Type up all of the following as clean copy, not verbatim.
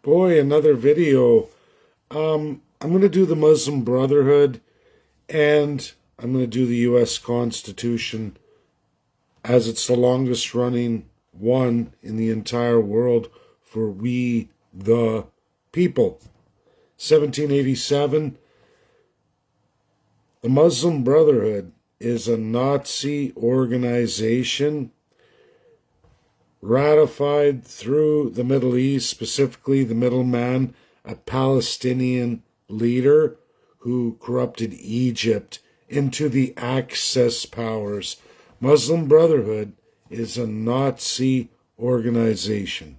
Boy, another video. I'm going to do the Muslim Brotherhood and I'm going to do the U.S. Constitution as it's the longest running one in the entire world for we the people. 1787, the Muslim Brotherhood is a Nazi organization ratified through the Middle East, specifically the middleman, a Palestinian leader who corrupted Egypt into the Axis powers. Muslim Brotherhood is a Nazi organization.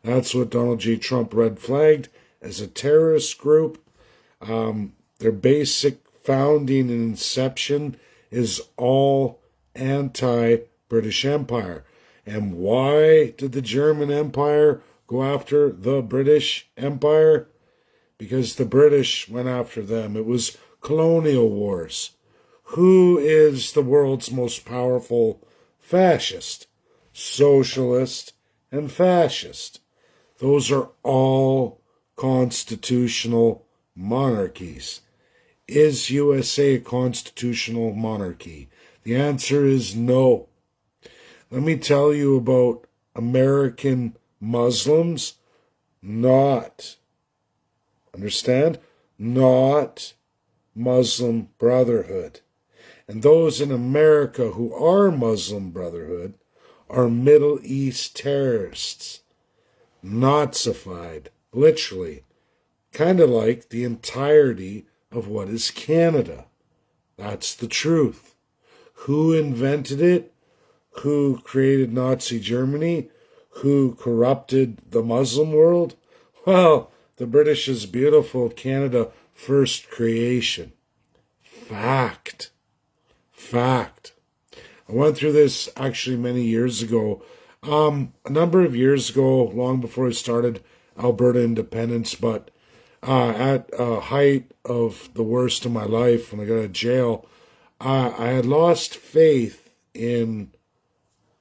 That's what Donald J. Trump red flagged as a terrorist group. Their basic founding and inception is all anti-British Empire. And why did the German Empire go after the British Empire? Because the British went after them. It was colonial wars. Who is the world's most powerful fascist? Socialist and fascist. Those are all constitutional monarchies. Is USA a constitutional monarchy? The answer is no. Let me tell you about American Muslims. Not, understand? Not Muslim Brotherhood. And those in America who are Muslim Brotherhood are Middle East terrorists. Nazified, literally. Kind of like the entirety of what is Canada. That's the truth. Who invented it? Who created Nazi Germany? Who corrupted the Muslim world? Well, the British' beautiful Canada first creation. Fact. I went through this actually many years ago. A number of years ago, long before I started Alberta independence, but at a height of the worst of my life when I got out of jail, I had lost faith in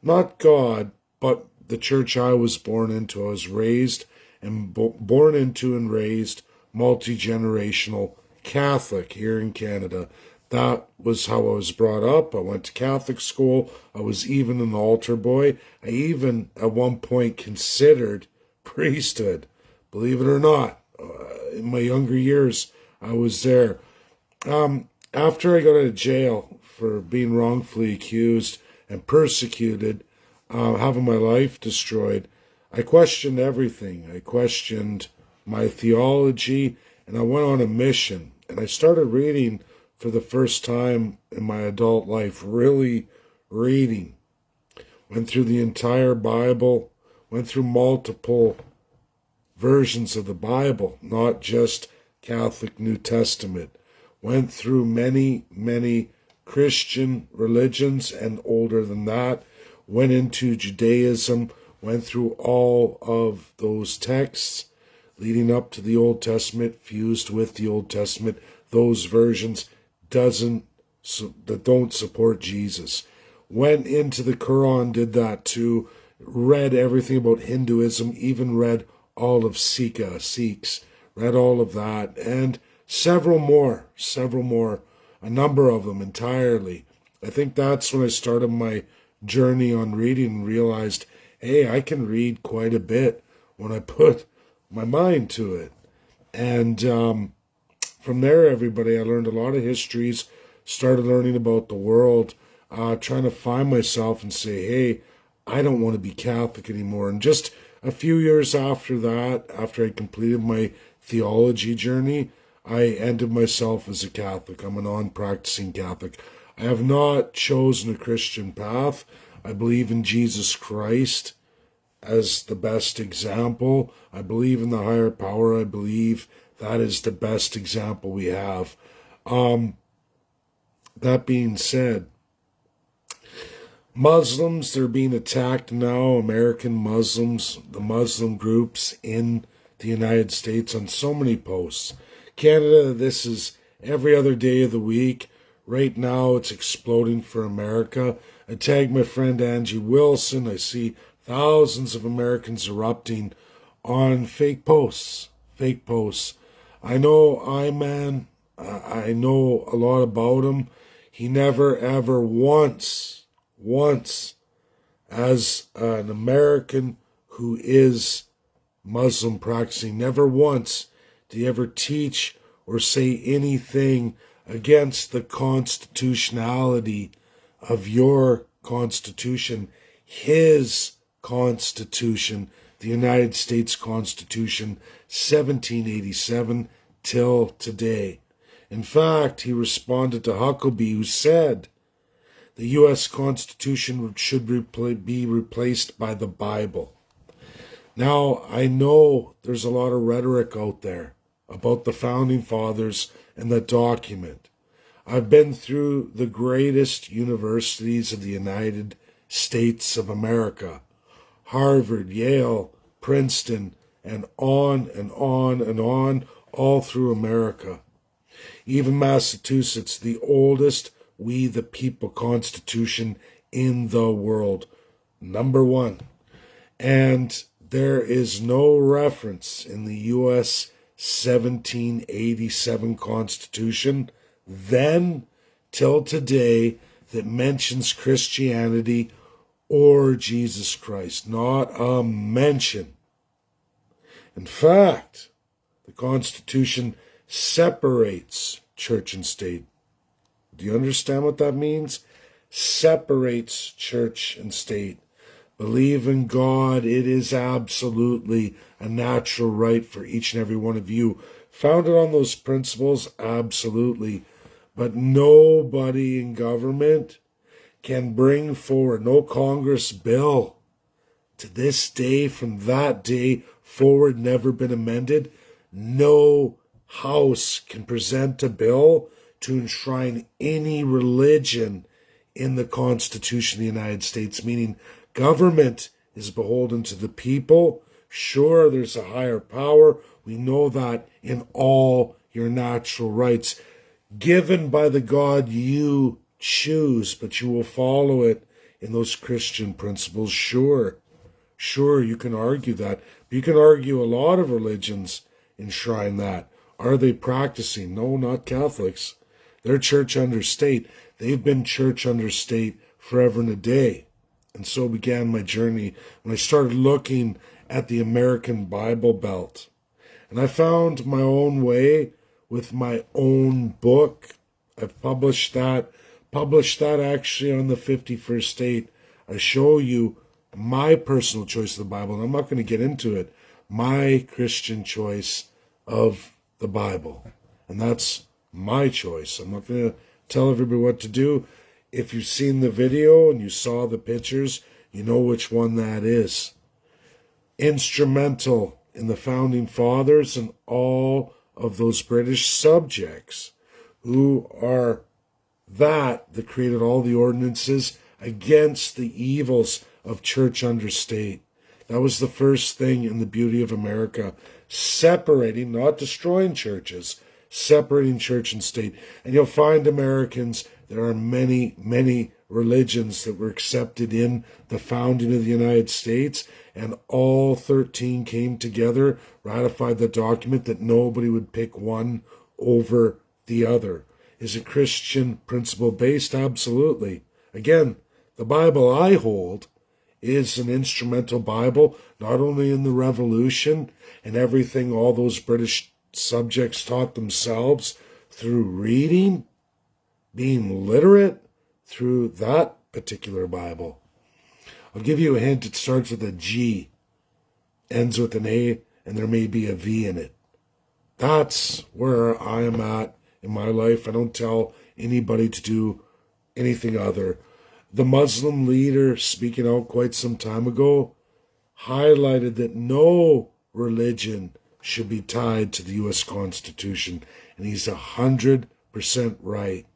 not God, but the church I was born into. I was raised and born into and raised multi-generational Catholic here in Canada. That was how I was brought up. I went to Catholic school. I was even an altar boy. I even at one point considered priesthood. Believe it or not, in my younger years, I was there. After I got out of jail for being wrongfully accused and persecuted, having my life destroyed, I questioned everything. I questioned my theology, and I went on a mission. And I started reading for the first time in my adult life, really reading. Went through the entire Bible, went through multiple versions of the Bible, not just Catholic New Testament. Went through many Christian religions and older than that. Went into Judaism, went through all of those texts leading up to the Old Testament, fused with the Old Testament, those versions that don't support Jesus. Went into the Quran, did that too, read everything about Hinduism, even read all of Sikhs, read all of that, and several more, a number of them entirely. I think that's when I started my journey on reading and realized, hey, I can read quite a bit when I put my mind to it. And from there, everybody, I learned a lot of histories, started learning about the world, trying to find myself and say, hey, I don't want to be Catholic anymore. And just a few years after that, after I completed my theology journey, I ended myself as a Catholic. I'm a non-practicing Catholic. I have not chosen a Christian path. I believe in Jesus Christ as the best example. I believe in the higher power. I believe that is the best example we have. That being said, Muslims, they're being attacked now, American Muslims, the Muslim groups in the United States on so many posts. Canada, this is every other day of the week. Right now, it's exploding for America. I tagged my friend Angie Wilson. I see thousands of Americans erupting on fake posts. Fake posts. I know I know a lot about him. He never ever once, as an American who is Muslim practicing, never once did he ever teach or say anything against the constitutionality of your Constitution, his Constitution, the United States Constitution, 1787 till today. In fact, he responded to Huckabee, who said the U.S. Constitution should be replaced by the Bible. Now, I know there's a lot of rhetoric out there about the Founding Fathers and the document. I've been through the greatest universities of the United States of America, Harvard, Yale, Princeton, and on and on and on, all through America. Even Massachusetts, the oldest We the People Constitution in the world. Number one. And there is no reference in the U.S. 1787 Constitution then till today that mentions Christianity or Jesus Christ. Not a mention. In fact, the Constitution separates church and state. Do you understand what that means? Separates church and state. Believe in God. It is absolutely a natural right for each and every one of you. Founded on those principles, absolutely. But nobody in government can bring forward, no Congress bill to this day, from that day forward, never been amended. No House can present a bill to enshrine any religion in the Constitution of the United States, meaning government is beholden to the people. Sure, there's a higher power. We know that in all your natural rights, given by the God you choose, but you will follow it in those Christian principles. Sure, you can argue that. But you can argue a lot of religions enshrine that. Are they practicing? No, not Catholics. They're church under state. They've been church under state forever and a day. And so began my journey when I started looking at the American Bible Belt. And I found my own way with my own book. I've published that actually on the 51st State. I show you my personal choice of the Bible, and I'm not going to get into it. My Christian choice of the Bible. And that's my choice. I'm not going to tell everybody what to do. If you've seen the video and you saw the pictures, you know which one that is. Instrumental in the Founding Fathers and all of those British subjects who are that created all the ordinances against the evils of church under state. That was the first thing in the beauty of America, separating, not destroying churches, separating church and state. And you'll find Americans, there are many, many religions that were accepted in the founding of the United States, and all 13 came together, ratified the document that nobody would pick one over the other. Is it Christian principle based? Absolutely. Again, the Bible I hold is an instrumental Bible, not only in the Revolution and everything all those British subjects taught themselves through reading, being literate through that particular Bible. I'll give you a hint. It starts with a G, ends with an A, and there may be a V in it. That's where I am at in my life. I don't tell anybody to do anything other. The Muslim leader, speaking out quite some time ago, highlighted that no religion should be tied to the U.S. Constitution, and he's 100% right.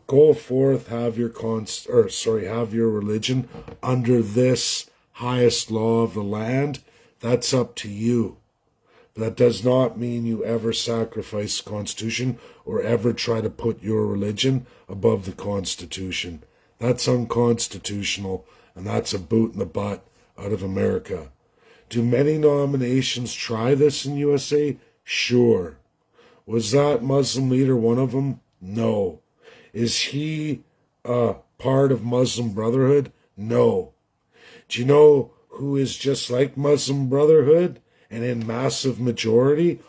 Go forth, have your religion under this highest law of the land. That's up to you. But that does not mean you ever sacrifice the Constitution or ever try to put your religion above the Constitution. That's unconstitutional, and that's a boot in the butt out of America. Do many denominations try this in USA? Sure. Was that Muslim leader one of them? No. Is he part of Muslim Brotherhood? No. Do you know who is just like Muslim Brotherhood and in massive majority?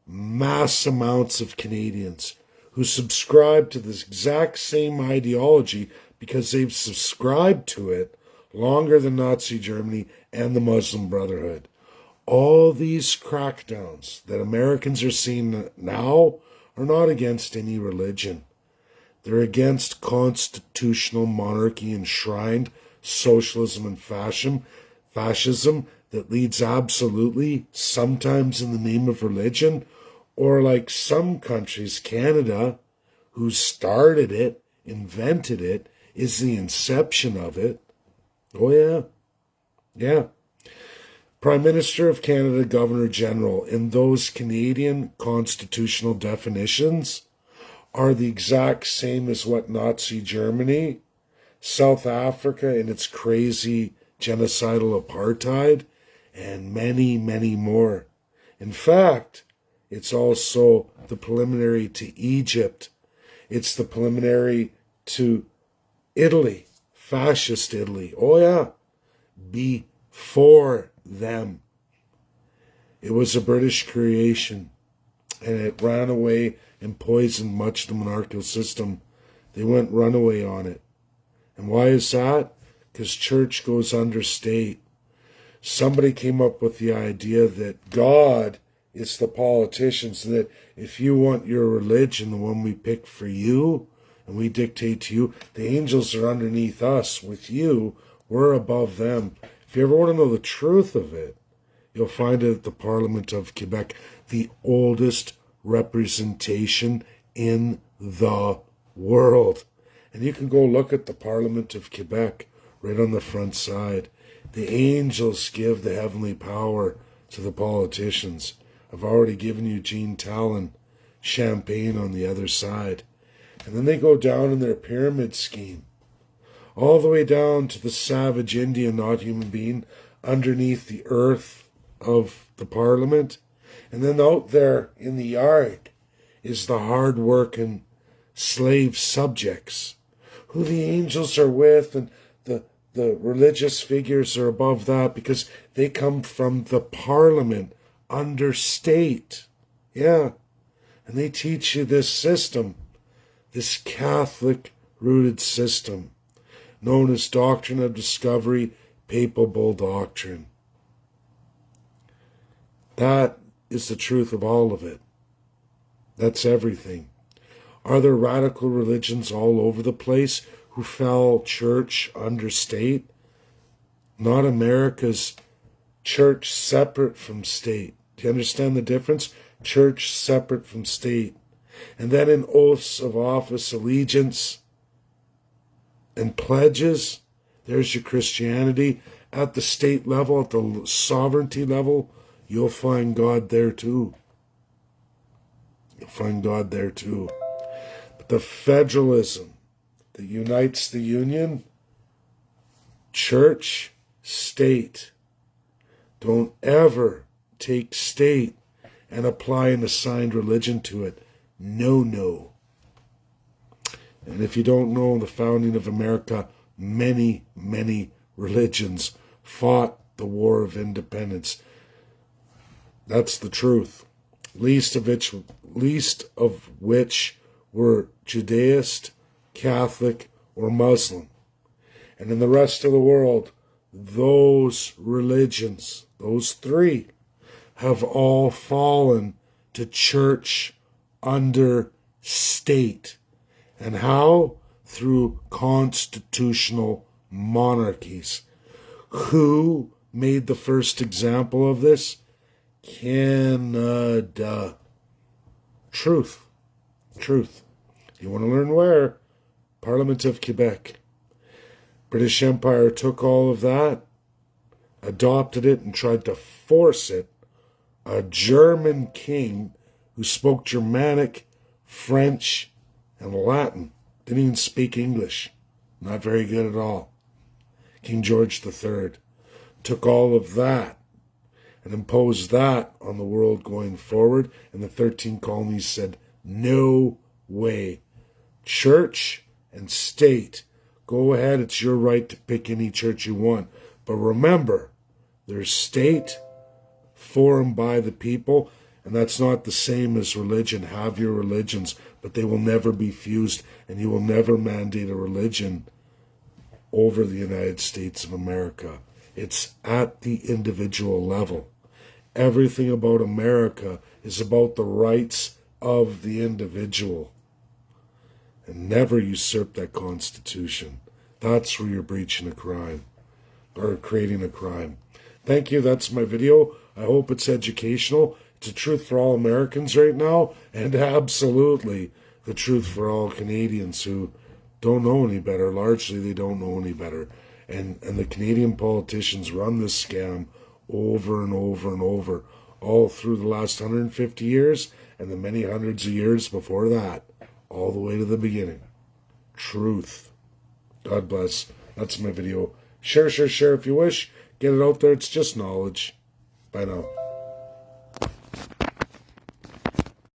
Mass amounts of Canadians who subscribe to this exact same ideology because they've subscribed to it longer than Nazi Germany and the Muslim Brotherhood. All these crackdowns that Americans are seeing now are not against any religion. They're against constitutional monarchy enshrined socialism and fascism that leads absolutely, sometimes in the name of religion, or like some countries, Canada, who started it, invented it, is the inception of it. Oh yeah. Yeah. Prime Minister of Canada, Governor General, in those Canadian constitutional definitions are the exact same as what Nazi Germany, South Africa in its crazy genocidal apartheid, and many, many more. In fact, it's also the preliminary to Egypt. It's the preliminary to Italy, fascist Italy. Oh yeah, before them. It was a British creation, and it ran away and poisoned much of the monarchical system. They went runaway on it. And why is that? Because church goes under state. Somebody came up with the idea that God is the politicians, and that if you want your religion, the one we pick for you, and we dictate to you, the angels are underneath us. With you, we're above them. If you ever want to know the truth of it, you'll find it at the Parliament of Quebec, the oldest representation in the world. And you can go look at the Parliament of Quebec right on the front side. The angels give the heavenly power to the politicians. I've already given you Jean Talon, champagne on the other side. And then they go down in their pyramid scheme, all the way down to the savage Indian, not human being, underneath the earth of the Parliament. And then out there in the yard is the hard-working slave subjects, who the angels are with, and the religious figures are above that because they come from the Parliament under state. Yeah. And they teach you this system, this Catholic-rooted system, known as Doctrine of Discovery, Papal Bull Doctrine. That is the truth of all of it. That's everything. Are there radical religions all over the place who fell church under state? Not America's church separate from state. Do you understand the difference? Church separate from state. And then in oaths of office, allegiance, and pledges, there's your Christianity. At the state level, at the sovereignty level, you'll find God there too. You'll find God there too. But the federalism that unites the union, church, state. Don't ever take state and apply an assigned religion to it. No, no. And if you don't know the founding of America, many, many religions fought the War of Independence. That's the truth. Least of which were Judaist, Catholic, or Muslim. And in the rest of the world, those religions, those three, have all fallen to church under state. And how? Through constitutional monarchies. Who made the first example of this? Canada. Truth. Truth. You want to learn where? Parliament of Quebec. British Empire took all of that, adopted it, and tried to force it. A German king who spoke Germanic, French, and Latin. Didn't even speak English. Not very good at all. King George III took all of that and imposed that on the world going forward. And the 13 colonies said, no way. Church and state, go ahead, it's your right to pick any church you want. But remember, there's state for and by the people, and that's not the same as religion. Have your religions, but they will never be fused, and you will never mandate a religion over the United States of America. It's at the individual level. Everything about America is about the rights of the individual. And never usurp that Constitution. That's where you're breaching a crime, or creating a crime. Thank you, that's my video. I hope it's educational. It's a truth for all Americans right now, and absolutely the truth for all Canadians who don't know any better. Largely, they don't know any better. And the Canadian politicians run this scam over and over and over, all through the last 150 years, and the many hundreds of years before that, all the way to the beginning. Truth. God bless. That's my video. Share if you wish. Get it out there. It's just knowledge. Bye now.